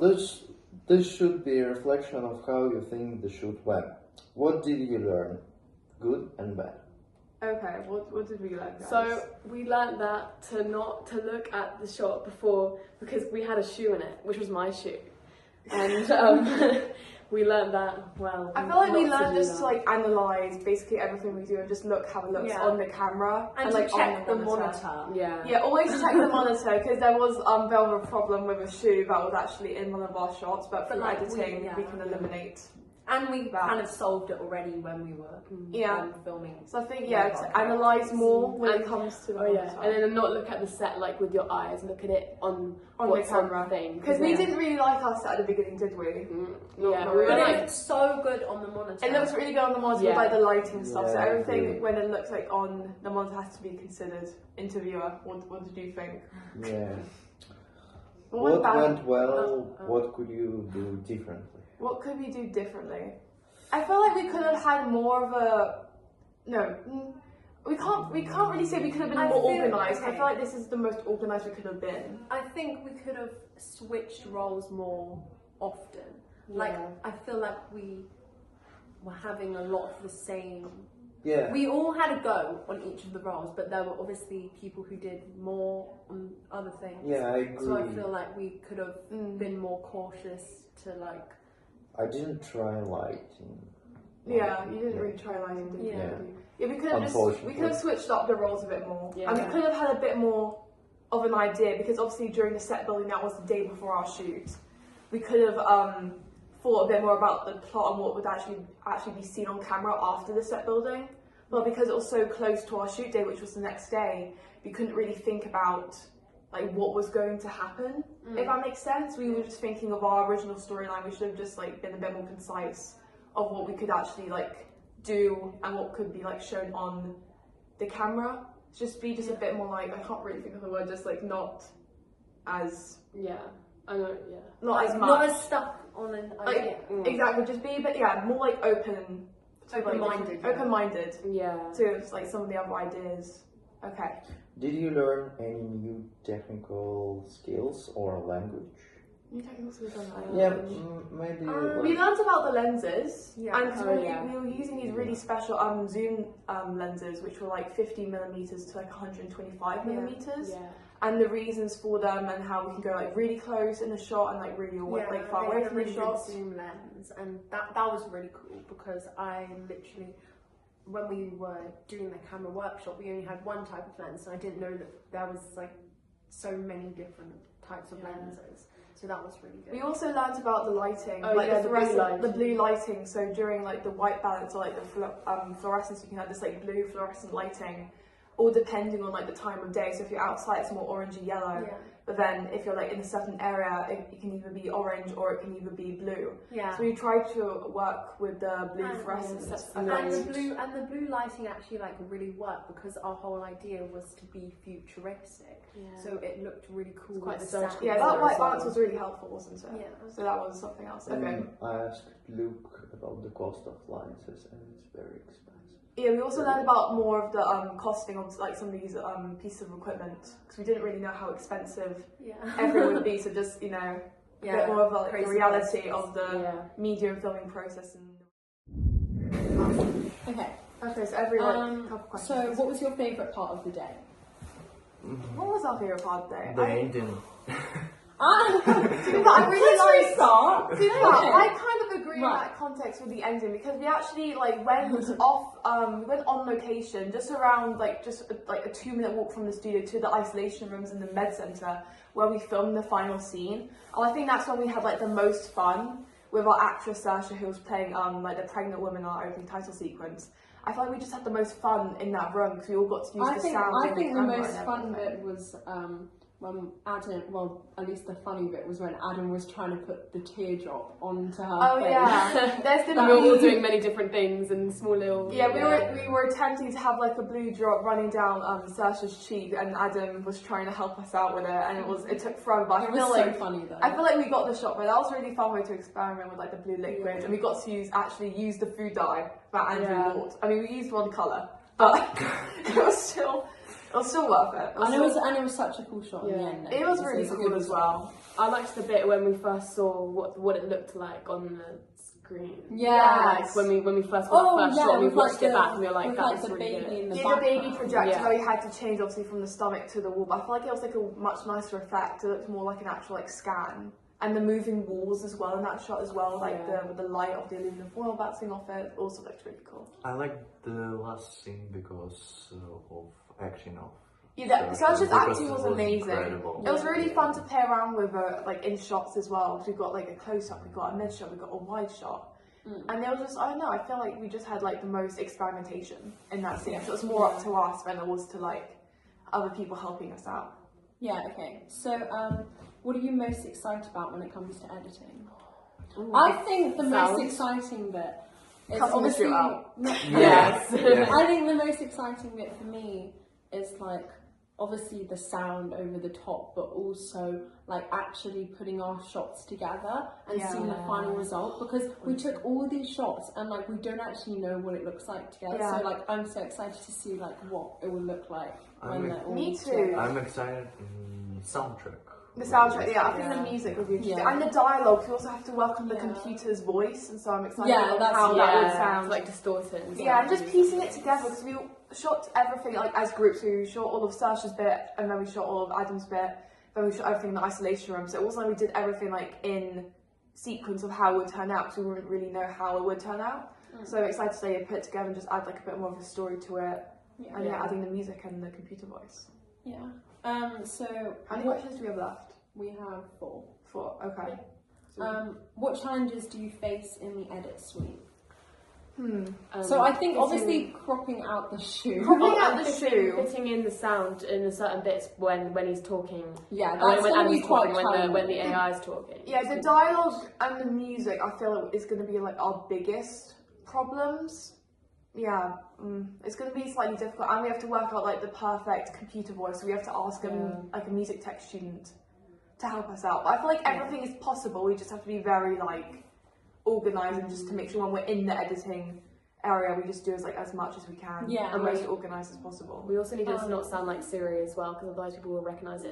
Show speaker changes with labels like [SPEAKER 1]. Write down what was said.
[SPEAKER 1] This should be a reflection of how you think the shoot went. What did you learn? Good and bad.
[SPEAKER 2] Okay, what did we learn, guys?
[SPEAKER 3] So we learnt that to not to look at the shot before, because we had a shoe in it, which was my shoe, and we learnt that. Well,
[SPEAKER 2] I feel like we
[SPEAKER 3] not
[SPEAKER 2] learned
[SPEAKER 3] do
[SPEAKER 2] just
[SPEAKER 3] that.
[SPEAKER 2] to like analyze basically everything we do and just look how it looks on the camera
[SPEAKER 4] and
[SPEAKER 2] like
[SPEAKER 4] to check
[SPEAKER 2] on
[SPEAKER 4] the monitor.
[SPEAKER 3] Yeah.
[SPEAKER 2] Always check the monitor, because there was a bit of a problem with a shoe that was actually in one of our shots, but through
[SPEAKER 4] like
[SPEAKER 2] editing we can eliminate.
[SPEAKER 4] And we
[SPEAKER 2] that.
[SPEAKER 4] kind of solved it already when we were filming.
[SPEAKER 2] So I think to analyse more when it comes to the monitor.
[SPEAKER 3] And then not look at the set like with your eyes, look at it on
[SPEAKER 2] the camera
[SPEAKER 3] thing.
[SPEAKER 2] Because we didn't really like our set at the beginning, did we?
[SPEAKER 3] Yeah,
[SPEAKER 2] not
[SPEAKER 3] we were
[SPEAKER 4] But
[SPEAKER 3] like,
[SPEAKER 4] it looks so good on the monitor.
[SPEAKER 2] It looks really good on the monitor with like the lighting and stuff. So
[SPEAKER 1] Yeah,
[SPEAKER 2] everything
[SPEAKER 1] yeah.
[SPEAKER 2] when it looks like on the monitor has to be considered. Interviewer, what did you think?
[SPEAKER 1] Yeah.
[SPEAKER 2] What
[SPEAKER 1] went well? What could you do differently?
[SPEAKER 2] What could we do differently? I feel like we could have had more of a we can't really say we could have been more organised. I feel like this is the most organised we could have been.
[SPEAKER 4] I think we could have switched roles more often. Like, I feel like we were having a lot of the same.
[SPEAKER 1] Yeah.
[SPEAKER 4] We all had a go on each of the roles, but there were obviously people who did more on other things.
[SPEAKER 1] Yeah, I agree.
[SPEAKER 4] So I feel like we could have been more cautious to like.
[SPEAKER 1] I didn't try lighting.
[SPEAKER 2] Yeah, you didn't really try lighting, did you?
[SPEAKER 4] Yeah.
[SPEAKER 2] We could have switched up the roles a bit more.
[SPEAKER 3] Yeah.
[SPEAKER 2] And we could have had a bit more of an idea, because obviously during the set building, that was the day before our shoot. We could have thought a bit more about the plot and what would actually be seen on camera after the set building. But because it was so close to our shoot day, which was the next day, we couldn't really think about like what was going to happen. If that makes sense, we were just thinking of our original storyline. We should have just like been a bit more concise of what we could actually like do and what could be like shown on the camera. Just be a bit more like, I can't really think of the word, just like not as
[SPEAKER 3] I know,
[SPEAKER 2] not as much.
[SPEAKER 4] Not as stuck on an idea.
[SPEAKER 2] Exactly, just be a bit more like open-minded to like some of the other ideas. Okay.
[SPEAKER 1] Did you learn any new technical skills or language?
[SPEAKER 2] New technical skills on that.
[SPEAKER 1] Yeah, maybe.
[SPEAKER 2] We learned about the lenses,
[SPEAKER 4] Yeah.
[SPEAKER 2] and so we were using these really special zoom lenses, which were like 50mm to like 125mm, and the reasons for them and how we can go like really close in the shot and like really like far away from the shot.
[SPEAKER 4] Zoom lens, and that was really cool, because I literally, when we were doing the camera workshop, we only had one type of lens, and I didn't know that there was like so many different types of lenses. So that was really good.
[SPEAKER 2] We also learned about the lighting, the blue lighting. So during like the white balance or like the fluorescence, you can have this like blue fluorescent lighting, all depending on like the time of day. So if you're outside, it's more orangey yellow. But then if you're like in a certain area, it can either be orange or it can either be blue.
[SPEAKER 4] Yeah.
[SPEAKER 2] So we tried to work with the blue fluorescence.
[SPEAKER 4] And the blue lighting actually like really worked, because our whole idea was to be futuristic. So it looked really cool.
[SPEAKER 3] Quite
[SPEAKER 4] with the
[SPEAKER 3] surgical.
[SPEAKER 4] sound.
[SPEAKER 2] Yeah, that white balance was really helpful, wasn't it?
[SPEAKER 4] Yeah.
[SPEAKER 2] So that was something else. Okay.
[SPEAKER 1] I asked Luke about the cost of lenses, and it's very expensive.
[SPEAKER 2] Yeah, we also learned about more of the costing of like some of these pieces of equipment, because we didn't really know how expensive everyone would be. So just a bit more of like the reality of the media and filming process. Okay, so everyone. Couple questions.
[SPEAKER 4] So what was your favourite part of the day?
[SPEAKER 2] What was our favourite part of the day?
[SPEAKER 1] The ending.
[SPEAKER 2] I really like start. I kind of agree in that context with the ending, because we actually like went off. We went on location just around like a 2-minute walk from the studio to the isolation rooms in the med center where we filmed the final scene. And I think that's when we had like the most fun with our actress Sasha, who was playing like the pregnant woman in our opening title sequence. I feel like we just had the most fun in that room because we all got to use the sound.
[SPEAKER 5] I think the most fun bit was when Adam, well, at least the funny bit was when Adam was trying to put the teardrop onto her face.
[SPEAKER 2] Yeah, there's the
[SPEAKER 3] we were all doing many different things and small little.
[SPEAKER 2] Yeah, we were attempting to have like a blue drop running down Sasha's cheek, and Adam was trying to help us out with it, and it took forever. But
[SPEAKER 5] It was so funny though.
[SPEAKER 2] I feel like we got the shot, but that was a really fun way to experiment with like the blue liquid, and we got to use the food dye that Andrew bought. I mean, we used one colour, but it It was still worth it.
[SPEAKER 5] And it was such a cool shot in the
[SPEAKER 3] Yeah.
[SPEAKER 5] end.
[SPEAKER 2] It was really
[SPEAKER 5] a
[SPEAKER 2] cool
[SPEAKER 5] good
[SPEAKER 2] as well.
[SPEAKER 3] I liked the bit when we first saw what it looked like on the screen.
[SPEAKER 5] Yeah.
[SPEAKER 3] Like when we first saw the first shot, we
[SPEAKER 5] with
[SPEAKER 3] watched
[SPEAKER 5] like
[SPEAKER 3] it back and we were like,
[SPEAKER 5] with
[SPEAKER 3] that
[SPEAKER 5] like
[SPEAKER 3] was
[SPEAKER 5] the
[SPEAKER 3] really
[SPEAKER 5] baby
[SPEAKER 3] good.
[SPEAKER 5] in the
[SPEAKER 2] Yeah, the baby
[SPEAKER 5] background.
[SPEAKER 2] projector
[SPEAKER 3] Yeah.
[SPEAKER 2] where you had to change obviously from the stomach to the wall, but I feel like it was like a much nicer effect. It looked more like an actual like scan. And the moving walls as well in that shot as well, like
[SPEAKER 3] Yeah.
[SPEAKER 2] with the light of the aluminum foil bouncing off it, also looked really cool.
[SPEAKER 6] I like the last scene because of acting of.
[SPEAKER 2] Yeah, Saoirse's
[SPEAKER 6] because
[SPEAKER 2] acting
[SPEAKER 6] it
[SPEAKER 2] was amazing.
[SPEAKER 6] incredible.
[SPEAKER 2] It was really fun to play around with like in shots as well. Because we got like a close up, we got a mid shot, we got a wide shot, and there was just I don't know. I feel like we just had like the most experimentation in that scene. So it was more up to us than it was to like other people helping us out.
[SPEAKER 5] Yeah, okay. So, what are you most excited about when it comes to editing?
[SPEAKER 3] Ooh.
[SPEAKER 5] I think the most
[SPEAKER 3] Sound.
[SPEAKER 5] exciting bit is
[SPEAKER 2] Cutting the
[SPEAKER 5] obviously.
[SPEAKER 2] shoot out.
[SPEAKER 3] Yes.
[SPEAKER 5] I think the most exciting bit for me is like obviously the sound over the top, but also like actually putting our shots together and
[SPEAKER 2] Yeah.
[SPEAKER 5] seeing the final result, because we took all these shots and like we don't actually know what it looks like together.
[SPEAKER 2] Yeah.
[SPEAKER 5] So like I'm so excited to see like what it will look like when they're all
[SPEAKER 2] Me too.
[SPEAKER 5] together.
[SPEAKER 6] I'm excited in soundtrack.
[SPEAKER 2] The soundtrack, yeah, I think the music would be interesting.
[SPEAKER 5] Yeah.
[SPEAKER 2] And the dialogue, you also have to work on the
[SPEAKER 5] Yeah.
[SPEAKER 2] computer's voice, and so I'm excited
[SPEAKER 5] Yeah,
[SPEAKER 2] about
[SPEAKER 5] that's-
[SPEAKER 2] how that would
[SPEAKER 3] Yeah,
[SPEAKER 2] sound.
[SPEAKER 3] like distorted. And
[SPEAKER 2] Yeah, and
[SPEAKER 3] stuff.
[SPEAKER 2] just piecing it together because we shot everything like as groups. We shot all of Saoirse's bit, and then we shot all of Adam's bit. Then we shot everything in the isolation room. So it wasn't like we did everything like in sequence of how it would turn out, because we wouldn't really know how it would turn out. So I'm excited to say put it together and just add like a bit more of a story to it,
[SPEAKER 5] Yeah.
[SPEAKER 2] and yeah, adding the music and the computer voice.
[SPEAKER 5] Yeah. So
[SPEAKER 2] How many
[SPEAKER 5] what
[SPEAKER 2] questions do we have left?
[SPEAKER 5] we have 4.
[SPEAKER 2] 4. Okay.
[SPEAKER 5] What challenges do you face in the edit suite?
[SPEAKER 3] Um,
[SPEAKER 5] So I think
[SPEAKER 3] fitting-
[SPEAKER 5] obviously cropping out the shoe.
[SPEAKER 2] Cropping out
[SPEAKER 3] and
[SPEAKER 2] the
[SPEAKER 3] fitting-
[SPEAKER 2] shoe.
[SPEAKER 3] fitting in the sound in a certain bits when he's talking.
[SPEAKER 5] Yeah,
[SPEAKER 3] And
[SPEAKER 5] that's
[SPEAKER 3] when
[SPEAKER 5] gonna be
[SPEAKER 3] Adam's
[SPEAKER 5] quite
[SPEAKER 3] talking, when the
[SPEAKER 5] challenging.
[SPEAKER 3] AI is talking.
[SPEAKER 2] Yeah, the dialogue and the music, I feel like is going to be like our biggest problems. Yeah, it's going to be slightly difficult, and we have to work out like the perfect computer voice. So we have to ask like a music tech student to help us out. But I feel like everything is possible. We just have to be very like organised, and just to make sure when we're in the editing area, we just do as much as we can.
[SPEAKER 5] Yeah,
[SPEAKER 2] and
[SPEAKER 5] right.
[SPEAKER 2] most organised as possible.
[SPEAKER 3] We also need to not sound like Siri as well, because otherwise people will recognise it